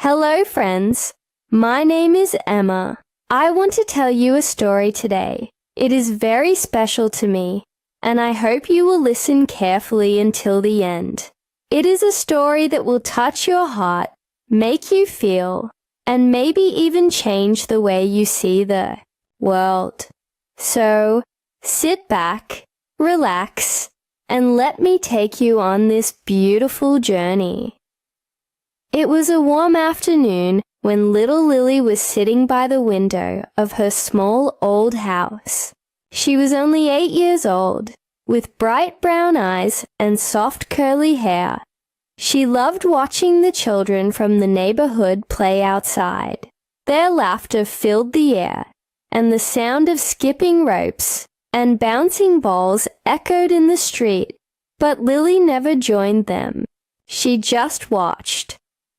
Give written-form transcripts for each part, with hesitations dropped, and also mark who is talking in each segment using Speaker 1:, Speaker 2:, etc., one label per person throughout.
Speaker 1: Hello, friends. My name is Emma. I want to tell you a story today. It is very special to me, and I hope you will listen carefully until the end. It is a story that will touch your heart, make you feel, and maybe even change the way you see the world. So, sit back, relax, and let me take you on this beautiful journey. It was a warm afternoon when little Lily was sitting by the window of her small old house. She was only 8 years old, with bright brown eyes and soft curly hair. She loved watching the children from the neighborhood play outside. Their laughter filled the air, and the sound of skipping ropes and bouncing balls echoed in the street. But Lily never joined them. She just watched.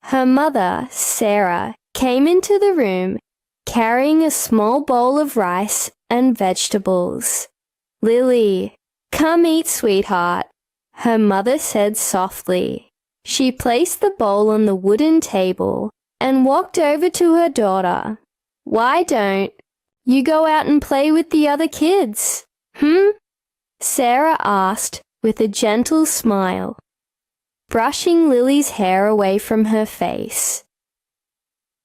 Speaker 1: Her mother, Sarah, came into the room, carrying a small bowl of rice and vegetables. "Lily, come eat, sweetheart," her mother said softly. She placed the bowl on the wooden table and walked over to her daughter. "Why don't you go out and play with the other kids? Sarah asked with a gentle smile, brushing Lily's hair away from her face.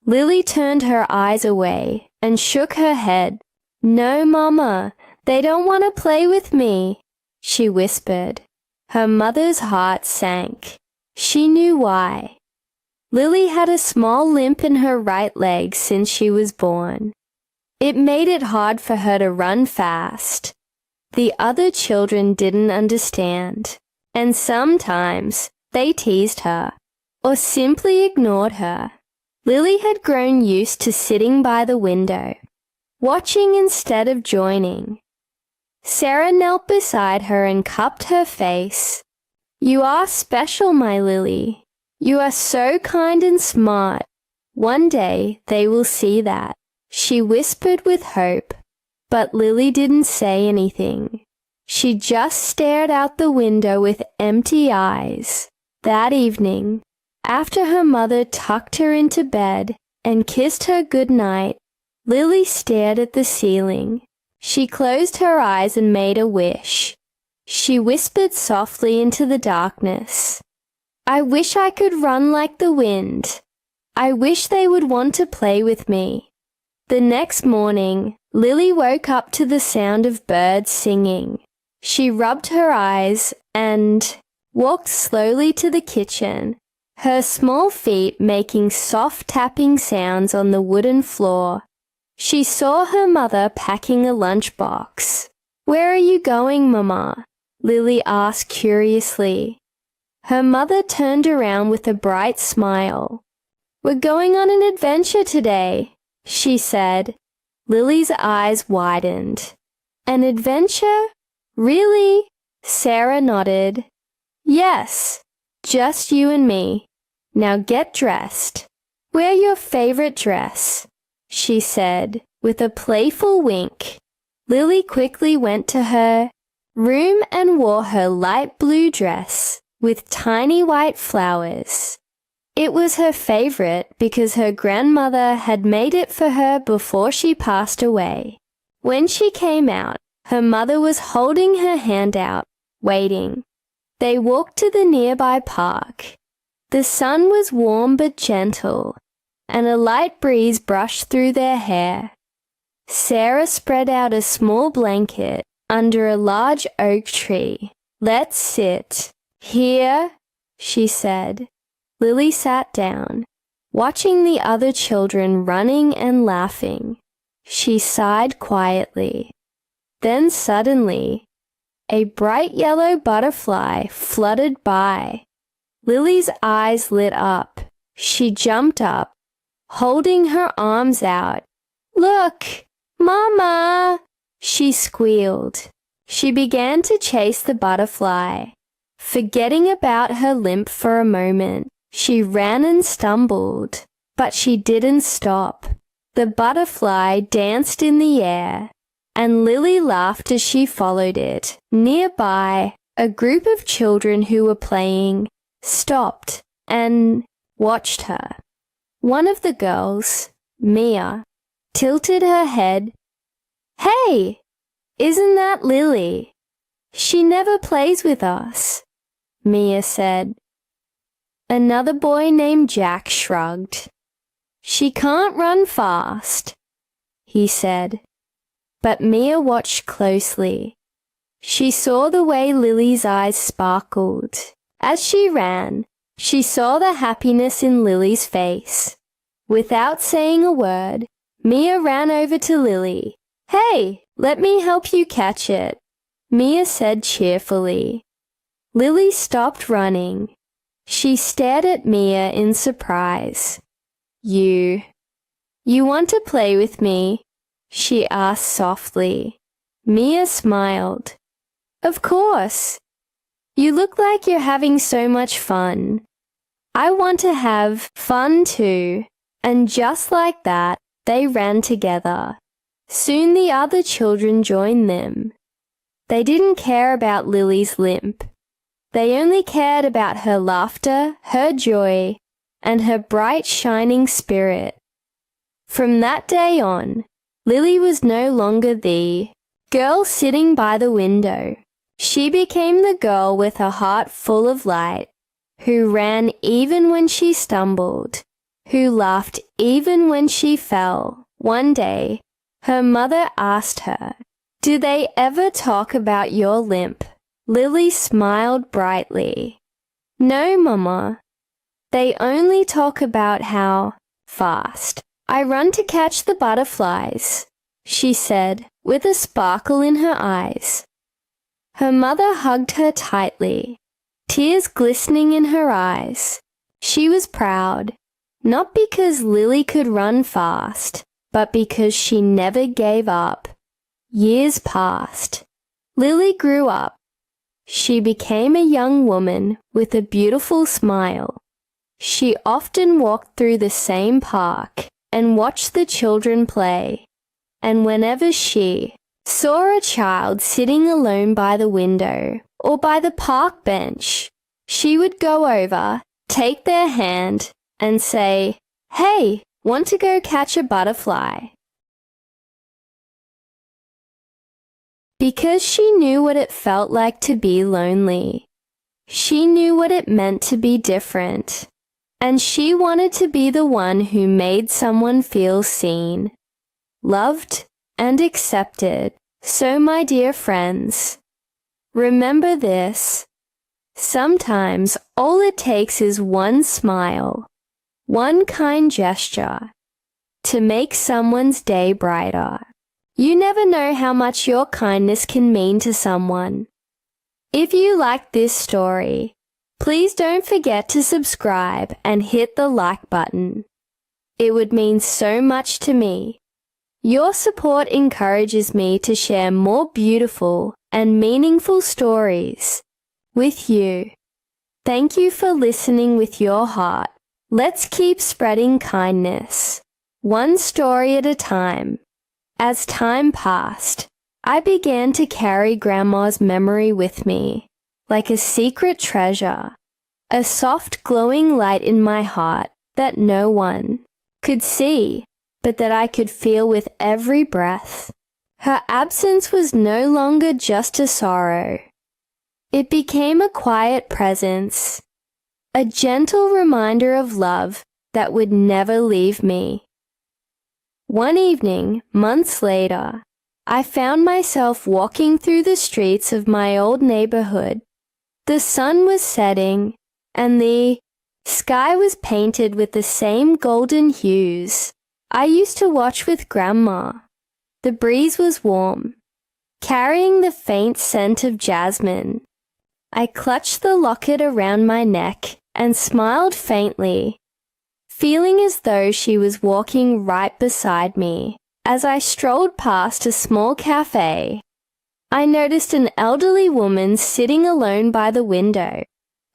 Speaker 1: Lily turned her eyes away and shook her head. "No, Mama, they don't want to play with me," she whispered. Her mother's heart sank. She knew why. Lily had a small limp in her right leg since she was born. It made it hard for her to run fast. The other children didn't understand, and sometimes they teased her or simply ignored her. Lily had grown used to sitting by the window, watching instead of joining. Sarah knelt beside her and cupped her face. "You are special, my Lily. You are so kind and smart. One day they will see that," she whispered with hope. But Lily didn't say anything. She just stared out the window with empty eyes. That evening, after her mother tucked her into bed and kissed her good night, Lily stared at the ceiling. She closed her eyes and made a wish. She whispered softly into the darkness, "I wish I could run like the wind. I wish they would want to play with me." The next morning, Lily woke up to the sound of birds singing. She rubbed her eyes and walked slowly to the kitchen, her small feet making soft tapping sounds on the wooden floor. She saw her mother packing a lunchbox. "Where are you going, Mama?" Lily asked curiously. Her mother turned around with a bright smile. "We're going on an adventure today," she said. Lily's eyes widened. "An adventure? Really?" Sarah nodded. "Yes, just you and me. Now get dressed. Wear your favorite dress," she said with a playful wink. Lily quickly went to her room and wore her light blue dress with tiny white flowers. It was her favorite because her grandmother had made it for her before she passed away. When she came out, her mother was holding her hand out, waiting. They walked to the nearby park. The sun was warm but gentle, and a light breeze brushed through their hair. Sarah spread out a small blanket under a large oak tree. "Let's sit here," she said. Lily sat down, watching the other children running and laughing. She sighed quietly. Then suddenly, a bright yellow butterfly fluttered by. Lily's eyes lit up. She jumped up, holding her arms out. "Look, Mama!" she squealed. She began to chase the butterfly. Forgetting about her limp for a moment, she ran and stumbled, but she didn't stop. The butterfly danced in the air, and Lily laughed as she followed it. Nearby, a group of children who were playing stopped and watched her. One of the girls, Mia, tilted her head. "Hey, isn't that Lily? She never plays with us," Mia said. Another boy named Jack shrugged. "She can't run fast," he said. But Mia watched closely. She saw the way Lily's eyes sparkled. As she ran, she saw the happiness in Lily's face. Without saying a word, Mia ran over to Lily. "Hey, let me help you catch it," Mia said cheerfully. Lily stopped running. She stared at Mia in surprise. You want to play with me?" she asked softly. Mia smiled. "Of course. You look like you're having so much fun. I want to have fun too." And just like that, they ran together. Soon the other children joined them. They didn't care about Lily's limp. They only cared about her laughter, her joy, and her bright shining spirit. From that day on, Lily was no longer the girl sitting by the window. She became the girl with a heart full of light, who ran even when she stumbled, who laughed even when she fell. One day, her mother asked her, "Do they ever talk about your limp?" Lily smiled brightly. "No, Mama. They only talk about how fast I run to catch the butterflies," she said, with a sparkle in her eyes. Her mother hugged her tightly, tears glistening in her eyes. She was proud, not because Lily could run fast, but because she never gave up. Years passed. Lily grew up. She became a young woman with a beautiful smile. She often walked through the same park and watched the children play. And whenever she saw a child sitting alone by the window or by the park bench, she would go over, take their hand, and say, "Hey, want to go catch a butterfly?" Because she knew what it felt like to be lonely. She knew what it meant to be different. And she wanted to be the one who made someone feel seen, loved, and accepted. So, my dear friends, remember this. Sometimes all it takes is one smile, one kind gesture, to make someone's day brighter. You never know how much your kindness can mean to someone. If you liked this story, please don't forget to subscribe and hit the like button. It would mean so much to me. Your support encourages me to share more beautiful and meaningful stories with you. Thank you for listening with your heart. Let's keep spreading kindness, one story at a time. As time passed, I began to carry Grandma's memory with me, like a secret treasure, a soft glowing light in my heart that no one could see, but that I could feel with every breath. Her absence was no longer just a sorrow. It became a quiet presence, a gentle reminder of love that would never leave me. One evening, months later, I found myself walking through the streets of my old neighborhood. The sun was setting, and the sky was painted with the same golden hues I used to watch with Grandma. The breeze was warm, carrying the faint scent of jasmine. I clutched the locket around my neck and smiled faintly, feeling as though she was walking right beside me. As I strolled past a small cafe, I noticed an elderly woman sitting alone by the window.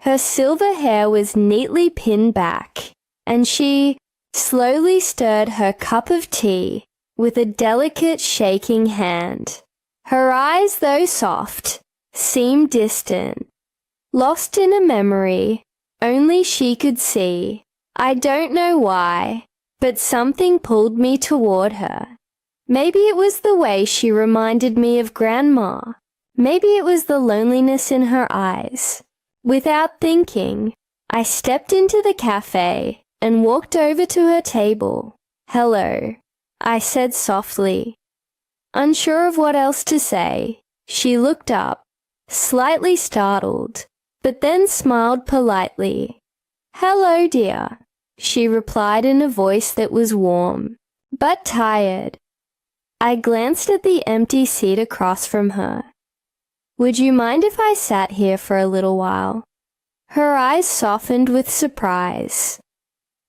Speaker 1: Her silver hair was neatly pinned back, and she slowly stirred her cup of tea with a delicate shaking hand. Her eyes, though soft, seemed distant, lost in a memory only she could see. I don't know why, but something pulled me toward her. Maybe it was the way she reminded me of Grandma. Maybe it was the loneliness in her eyes. Without thinking, I stepped into the cafe and walked over to her table. "Hello," I said softly. Unsure of what else to say, she looked up, slightly startled, but then smiled politely. "Hello, dear," she replied in a voice that was warm, but tired. I glanced at the empty seat across from her. "Would you mind if I sat here for a little while?" Her eyes softened with surprise,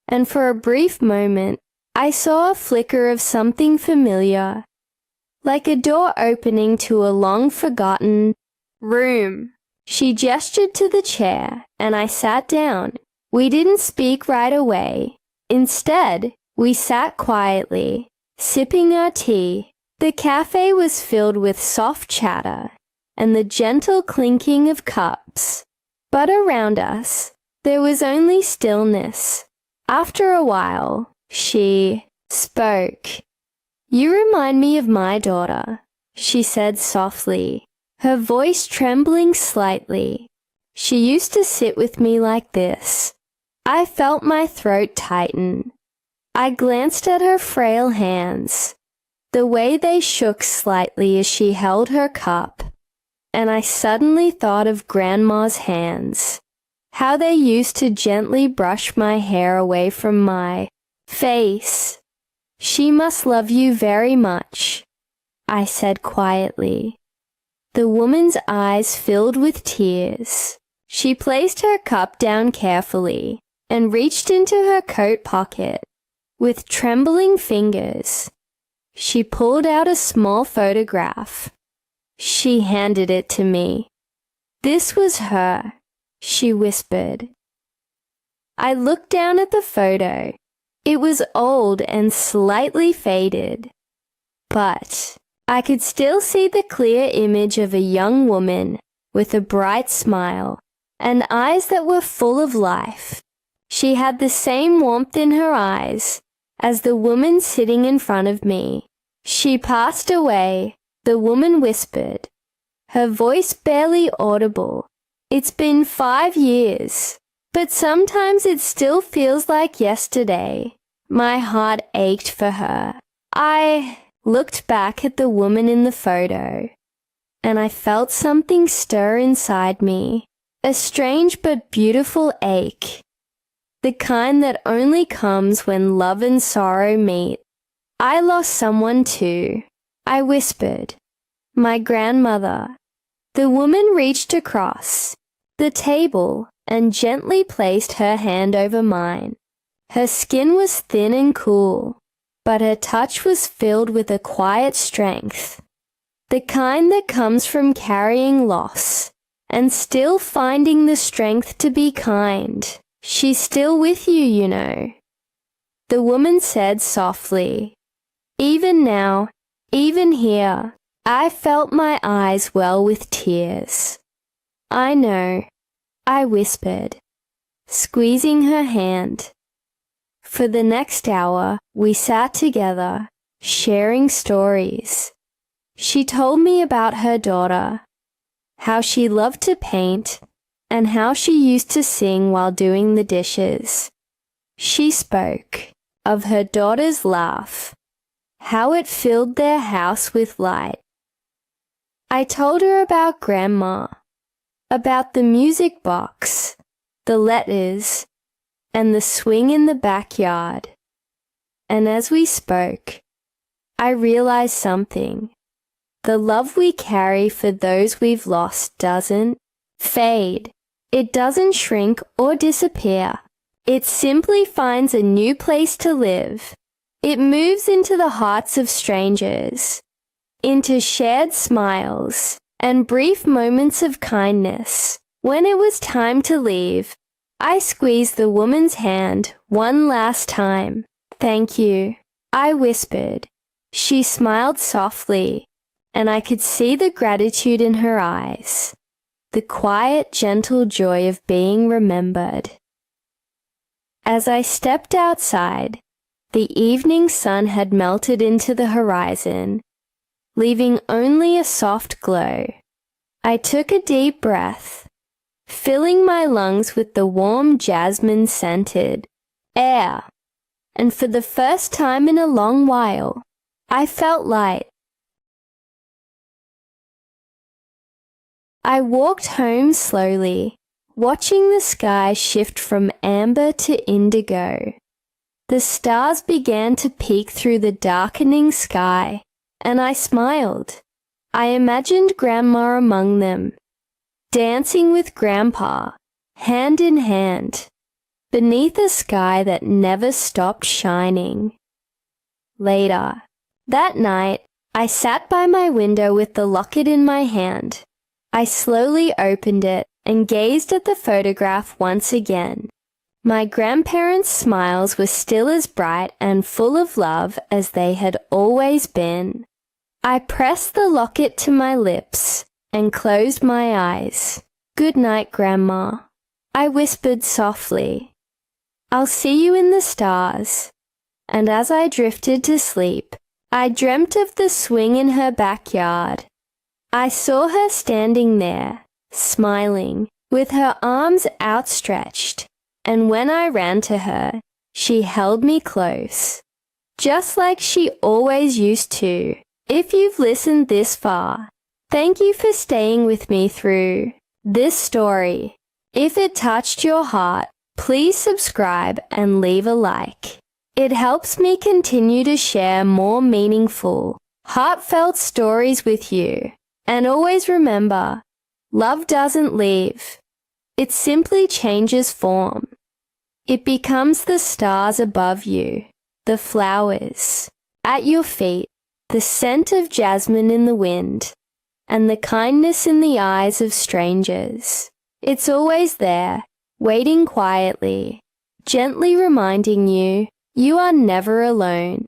Speaker 1: and for a brief moment, I saw a flicker of something familiar, like a door opening to a long-forgotten room. She gestured to the chair, and I sat down. We didn't speak right away. Instead, we sat quietly, sipping our tea. The cafe was filled with soft chatter and the gentle clinking of cups. But around us, there was only stillness. After a while, she spoke. "You remind me of my daughter," she said softly, her voice trembling slightly. "She used to sit with me like this." I felt my throat tighten. I glanced at her frail hands, the way they shook slightly as she held her cup, and I suddenly thought of Grandma's hands, how they used to gently brush my hair away from my face. "She must love you very much," I said quietly. The woman's eyes filled with tears. She placed her cup down carefully and reached into her coat pocket. With trembling fingers, she pulled out a small photograph. She handed it to me. "This was her," she whispered. I looked down at the photo. It was old and slightly faded, but I could still see the clear image of a young woman with a bright smile and eyes that were full of life. She had the same warmth in her eyes as the woman sitting in front of me. "She passed away," the woman whispered, her voice barely audible. "It's been 5 years, but sometimes it still feels like yesterday." My heart ached for her. I looked back at the woman in the photo, and I felt something stir inside me, a strange but beautiful ache, the kind that only comes when love and sorrow meet. "I lost someone too," I whispered. "My grandmother." The woman reached across the table and gently placed her hand over mine. Her skin was thin and cool, but her touch was filled with a quiet strength, the kind that comes from carrying loss and still finding the strength to be kind. "She's still with you, you know," the woman said softly. Even now, even here, I felt my eyes well with tears. "I know," I whispered, squeezing her hand. For the next hour, we sat together, sharing stories. She told me about her daughter, how she loved to paint, and how she used to sing while doing the dishes. She spoke of her daughter's laugh, how it filled their house with light. I told her about Grandma, about the music box, the letters, and the swing in the backyard. And as we spoke, I realized something. The love we carry for those we've lost doesn't fade. It doesn't shrink or disappear. It simply finds a new place to live. It moves into the hearts of strangers, into shared smiles and brief moments of kindness. When it was time to leave, I squeezed the woman's hand one last time. "Thank you," I whispered. She smiled softly, and I could see the gratitude in her eyes, the quiet, gentle joy of being remembered. As I stepped outside, the evening sun had melted into the horizon, leaving only a soft glow. I took a deep breath, filling my lungs with the warm jasmine-scented air, and for the first time in a long while, I felt light. I walked home slowly, watching the sky shift from amber to indigo. The stars began to peek through the darkening sky, and I smiled. I imagined Grandma among them, dancing with Grandpa, hand in hand, beneath a sky that never stopped shining. Later, that night, I sat by my window with the locket in my hand. I slowly opened it and gazed at the photograph once again. My grandparents' smiles were still as bright and full of love as they had always been. I pressed the locket to my lips and closed my eyes. "Good night, Grandma," I whispered softly. "I'll see you in the stars." And as I drifted to sleep, I dreamt of the swing in her backyard. I saw her standing there, smiling, with her arms outstretched, and when I ran to her, she held me close, just like she always used to. If you've listened this far, thank you for staying with me through this story. If it touched your heart, please subscribe and leave a like. It helps me continue to share more meaningful, heartfelt stories with you. And always remember, love doesn't leave. It simply changes form. It becomes the stars above you, the flowers at your feet, the scent of jasmine in the wind, and the kindness in the eyes of strangers. It's always there, waiting quietly, gently reminding you, you are never alone.